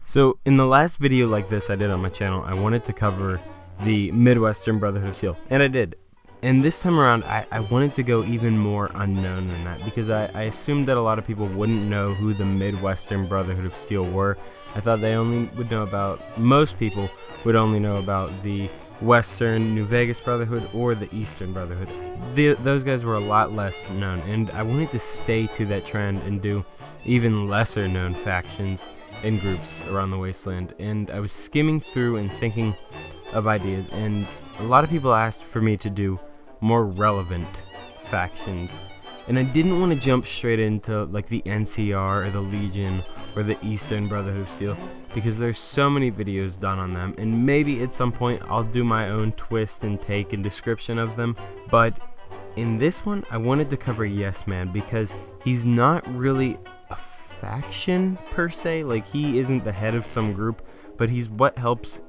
So in the last video like this I did on my channel, I wanted to cover the Midwestern Brotherhood of Steel, and I did. And this time around, I wanted to go even more unknown than that, because I assumed that a lot of people wouldn't know who the Midwestern Brotherhood of Steel were. I thought they only would know about, most people would only know about the Western New Vegas Brotherhood or the Eastern Brotherhood. Those guys were a lot less known, and I wanted to stay to that trend and do even lesser known factions and groups around the wasteland. And I was skimming through and thinking of ideas, and a lot of people asked for me to do more relevant factions, and I didn't want to jump straight into like the NCR or the Legion or the Eastern Brotherhood of Steel, because there's so many videos done on them, and maybe at some point I'll do my own twist and take and description of them. But in this one I wanted to cover Yes Man, because he's not really a faction per se, like he isn't the head of some group, but he's what helps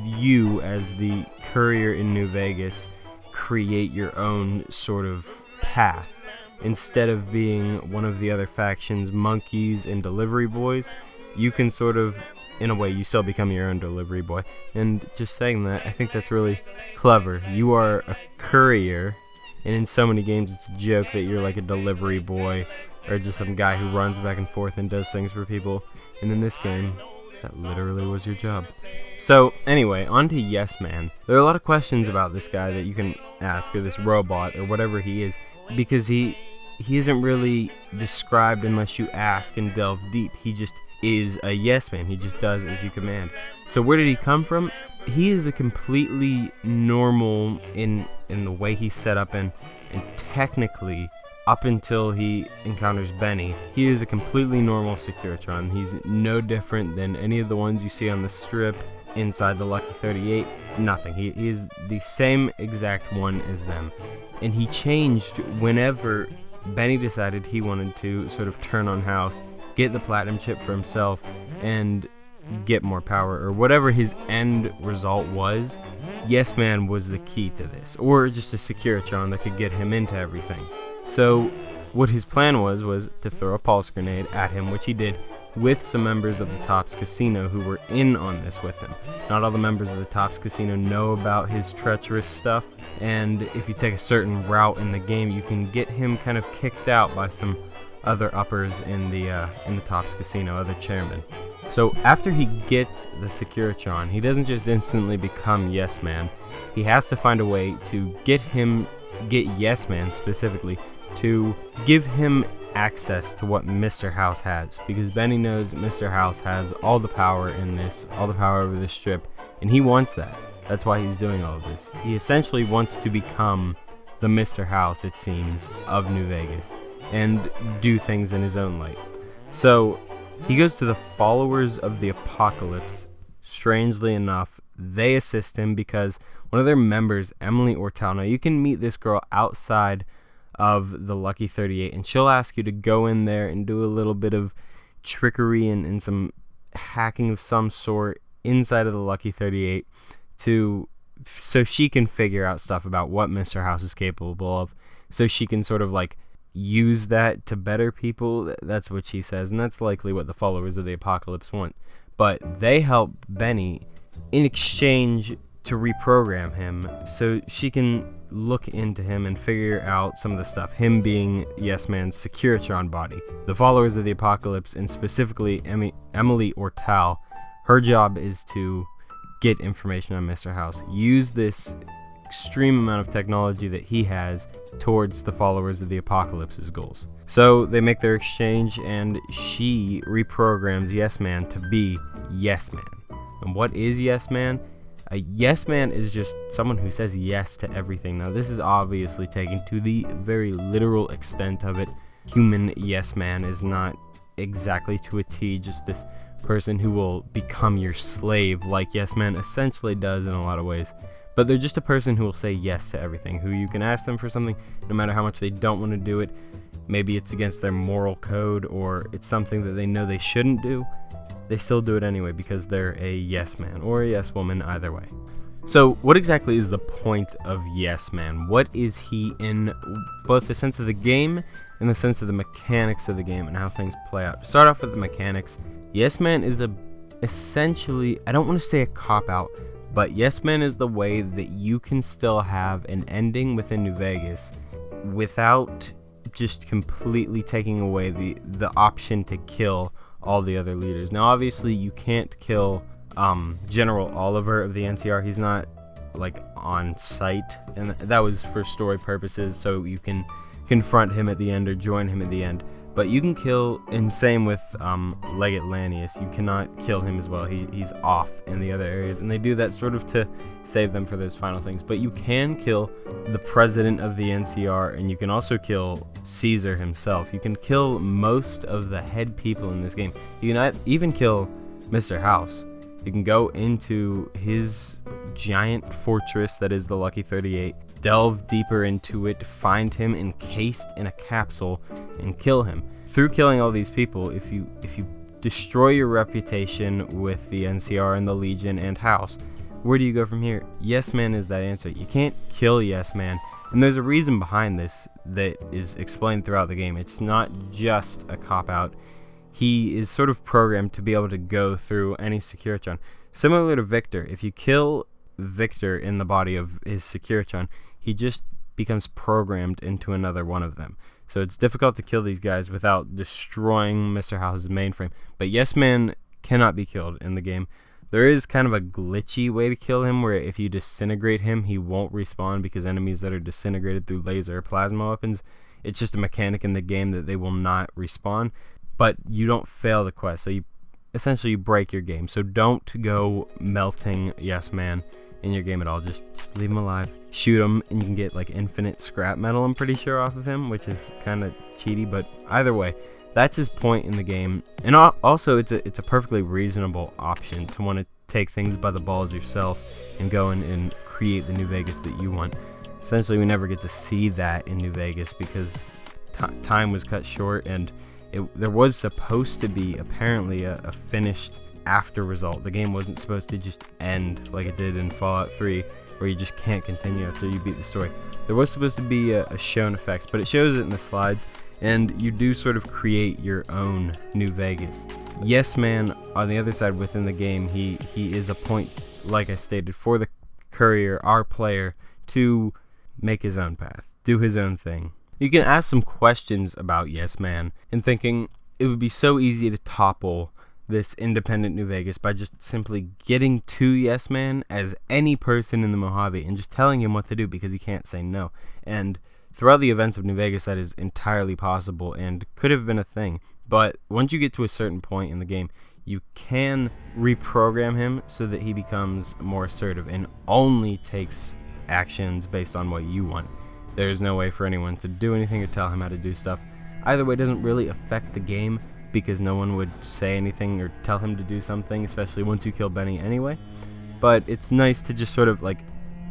you as the courier in New Vegas create your own sort of path. Instead of being one of the other factions, monkeys and delivery boys, you can sort of, in a way, you still become your own delivery boy. And just saying that, I think that's really clever. You are a courier, and in so many games it's a joke that you're like a delivery boy or just some guy who runs back and forth and does things for people. And in this game, that literally was your job. So anyway, on to Yes Man. There are a lot of questions about this guy that you can ask, or this robot, or whatever he is, because he isn't really described unless you ask and delve deep. He just is a Yes Man. He just does as you command. So where did he come from? He is a completely normal in the way he's set up, and technically, up until he encounters Benny, he is a completely normal Securitron. He's no different than any of the ones you see on the strip, inside the Lucky 38, nothing. He is the same exact one as them. And he changed whenever Benny decided he wanted to sort of turn on House, get the Platinum chip for himself, and get more power, or whatever his end result was. Yes Man was the key to this, or just a Securitron that could get him into everything. So what his plan was to throw a pulse grenade at him, which he did with some members of the Tops Casino who were in on this with him. Not all the members of the Tops Casino know about his treacherous stuff, and if you take a certain route in the game, you can get him kind of kicked out by some other uppers in the Tops Casino, other chairmen. So after he gets the Securitron, he doesn't just instantly become Yes Man. He has to find a way to get Yes Man specifically to give him access to what Mr. House has, because Benny knows Mr. House has all the power in this, all the power over this strip, and he wants that. That's why he's doing all of this. He essentially wants to become the Mr. House, it seems, of New Vegas, and do things in his own light. So he goes to the Followers of the Apocalypse. Strangely enough, they assist him because one of their members, Emily Ortal, now you can meet this girl outside of the Lucky 38, and she'll ask you to go in there and do a little bit of trickery and some hacking of some sort inside of the Lucky 38 so she can figure out stuff about what Mr. House is capable of, so she can sort of like use that to better people. That's what she says, and that's likely what the Followers of the Apocalypse want. But they help Benny in exchange to reprogram him so she can look into him and figure out some of the stuff, him being Yes Man's Securitron body. The Followers of the Apocalypse, and specifically Emily Ortal, her job is to get information on Mr. House, use this extreme amount of technology that he has towards the Followers of the Apocalypse's goals. So they make their exchange, and she reprograms Yes Man to be Yes Man. And what is Yes Man? A Yes Man is just someone who says yes to everything. Now this is obviously taken to the very literal extent of it. Human Yes Man is not exactly to a T just this person who will become your slave like Yes Man essentially does in a lot of ways. But they're just a person who will say yes to everything, who you can ask them for something no matter how much they don't want to do it. Maybe it's against their moral code, or it's something that they know they shouldn't do. They still do it anyway because they're a Yes Man or a Yes Woman, either way. So what exactly is the point of Yes Man? What is he in both the sense of the game and the sense of the mechanics of the game and how things play out? To start off with the mechanics, Yes Man is a essentially, I don't want to say a cop-out, but Yes Man is the way that you can still have an ending within New Vegas without just completely taking away the option to kill all the other leaders. Now, obviously, you can't kill General Oliver of the NCR. He's not like on site, and that was for story purposes, so you can confront him at the end or join him at the end. But you can kill, and same with Legate Lanius, you cannot kill him as well. He's off in the other areas, and they do that sort of to save them for those final things. But you can kill the president of the NCR, and you can also kill Caesar himself. You can kill most of the head people in this game. You can even kill Mr. House. You can go into his giant fortress that is the Lucky 38, delve deeper into it, find him encased in a capsule, and kill him. Through killing all these people, if you destroy your reputation with the NCR and the Legion and House, where do you go from here? Yes Man is that answer. You can't kill Yes Man, and there's a reason behind this that is explained throughout the game. It's not just a cop-out. He is sort of programmed to be able to go through any Securitron. Similar to Victor, if you kill Victor in the body of his Securitron, he just becomes programmed into another one of them. So it's difficult to kill these guys without destroying Mr. House's mainframe. But Yes Man cannot be killed in the game. There is kind of a glitchy way to kill him, where if you disintegrate him, he won't respawn, because enemies that are disintegrated through laser or plasma weapons, it's just a mechanic in the game that they will not respawn. But you don't fail the quest, so you essentially break your game. So don't go melting Yes Man in your game at all. Just leave him alive, shoot him, and you can get like infinite scrap metal, I'm pretty sure, off of him, which is kind of cheaty, but either way, that's his point in the game. And also, it's a perfectly reasonable option to want to take things by the balls yourself and go in and create the New Vegas that you want. Essentially, we never get to see that in New Vegas because time was cut short, and there was supposed to be apparently a finished after result. The game wasn't supposed to just end like it did in Fallout 3, where you just can't continue after you beat the story. There was supposed to be a shown effects, but it shows it in the slides, and you do sort of create your own New Vegas. Yes Man, on the other side within the game, he is a point, like I stated, for the courier, our player, to make his own path, do his own thing. You can ask some questions about Yes Man, and thinking it would be so easy to topple this independent New Vegas by just simply getting to Yes Man as any person in the Mojave and just telling him what to do, because he can't say no. And throughout the events of New Vegas, that is entirely possible and could have been a thing. But once you get to a certain point in the game, you can reprogram him so that he becomes more assertive and only takes actions based on what you want. There's no way for anyone to do anything or tell him how to do stuff. Either way, it doesn't really affect the game, because no one would say anything or tell him to do something, especially once you kill Benny anyway. But it's nice to just sort of like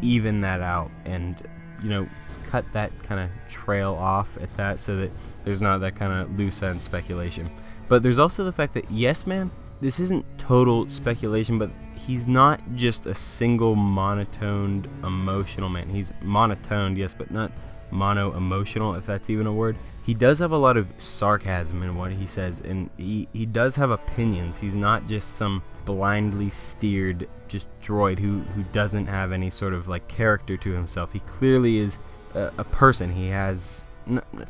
even that out and, you know, cut that kind of trail off at that, so that there's not that kind of loose end speculation. But there's also the fact that Yes Man, this isn't total speculation, but he's not just a single monotoned emotional man. He's monotoned, yes, but not mono-emotional, if that's even a word. He does have a lot of sarcasm in what he says, and he does have opinions. He's not just some blindly steered just droid who doesn't have any sort of like character to himself. He clearly is a person. He has,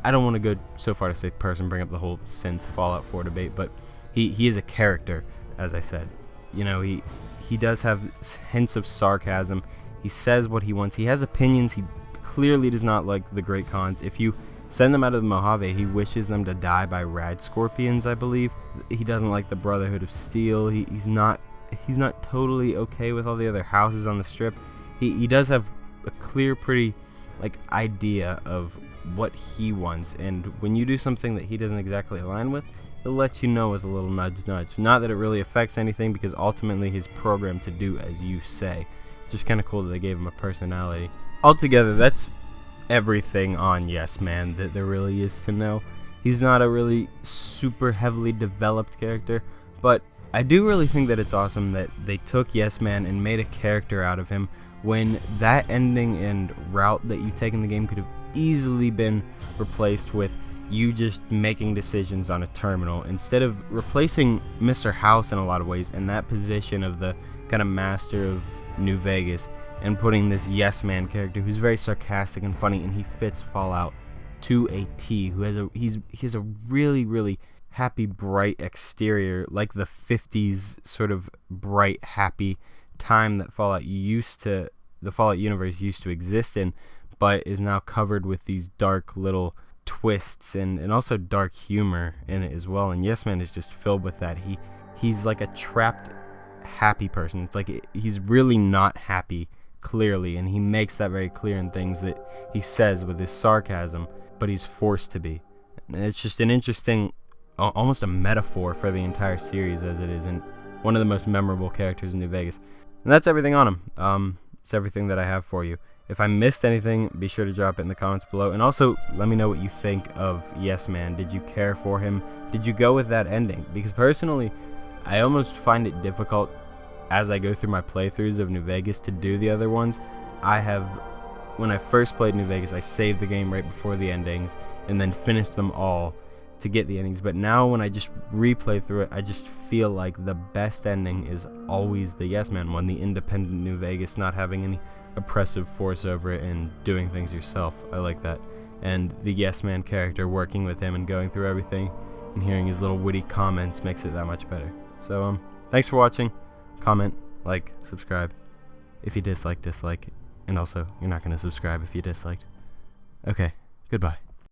I don't want to go so far to say person, bring up the whole synth Fallout 4 debate, but he is a character, as I said. You know, he does have hints of sarcasm. He says what he wants. He has opinions. He clearly does not like the Great Khans. If you send them out of the Mojave, he wishes them to die by rad scorpions, I believe. He doesn't like the Brotherhood of Steel. He's not totally okay with all the other houses on the strip. He does have a clear, pretty like idea of what he wants, and when you do something that he doesn't exactly align with, he'll let you know with a little nudge. Not that it really affects anything, because ultimately he's programmed to do as you say. Just kind of cool that they gave him a personality. Altogether, that's everything on Yes Man that there really is to know. He's not a really super heavily developed character, but I do really think that it's awesome that they took Yes Man and made a character out of him, when that ending and route that you take in the game could have easily been replaced with you just making decisions on a terminal instead of replacing Mr. House in a lot of ways in that position of the kind of master of New Vegas, and putting this yes man character who's very sarcastic and funny, and he fits Fallout to a T. Who has he has a really happy, bright exterior, like the 50s sort of bright, happy time that the Fallout universe used to exist in, but is now covered with these dark little twists and also dark humor in it as well. And Yes Man is just filled with that. He's like a trapped happy person. It's like he's really not happy, clearly, and he makes that very clear in things that he says with his sarcasm, but he's forced to be. And it's just an interesting, almost a metaphor for the entire series as it is, and one of the most memorable characters in New Vegas. And that's everything on him. It's everything that I have for you. If I missed anything, be sure to drop it in the comments below. And also, let me know what you think of Yes Man. Did you care for him? Did you go with that ending? Because personally, I almost find it difficult as I go through my playthroughs of New Vegas to do the other ones. When I first played New Vegas, I saved the game right before the endings and then finished them all to get the endings. But now when I just replay through it, I just feel like the best ending is always the Yes Man one, the independent New Vegas, not having any oppressive force over it and doing things yourself. I like that. And the Yes Man character working with him and going through everything and hearing his little witty comments makes it that much better. So thanks for watching. Comment, like, subscribe. If you dislike, and also you're not going to subscribe if you disliked. Okay, goodbye.